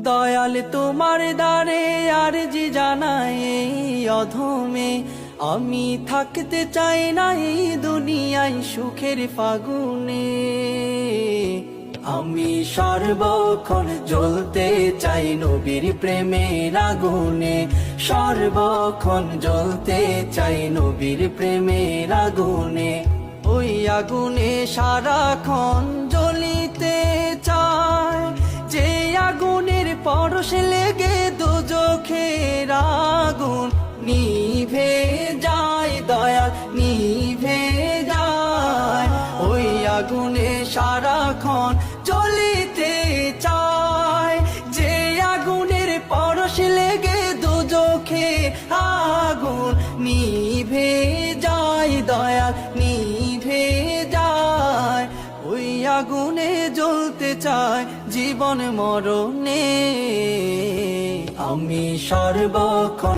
দয়াল তোমার দ্বারে আরজি জানাই এই অধমে, আমি থাকতে চাই না এই দুনিয়ায় সুখের ফাগুনে। আমি সর্বক্ষণ জ্বলতে চাই নবীর প্রেমের আগুনে, সর্বক্ষণ জ্বলতে চাই নবীর প্রেমের আগুনে। ওই আগুনে সারাক্ষণ জ্বলিতে চায়, যে আগুনের পরশ লেগে দোজখের আগুন নিভে যায়, দয়াল নিভে যায়। ওই আগুনে সারাক্ষণ জ্বলিতে চায়, যে আগুনের পরশ লেগে দোজখে আগুন নিভে যায়, দয়াল নিভে যায়। ওই আগুনে জ্বলতে চায় জীবন মরণে, আমি সর্বক্ষণ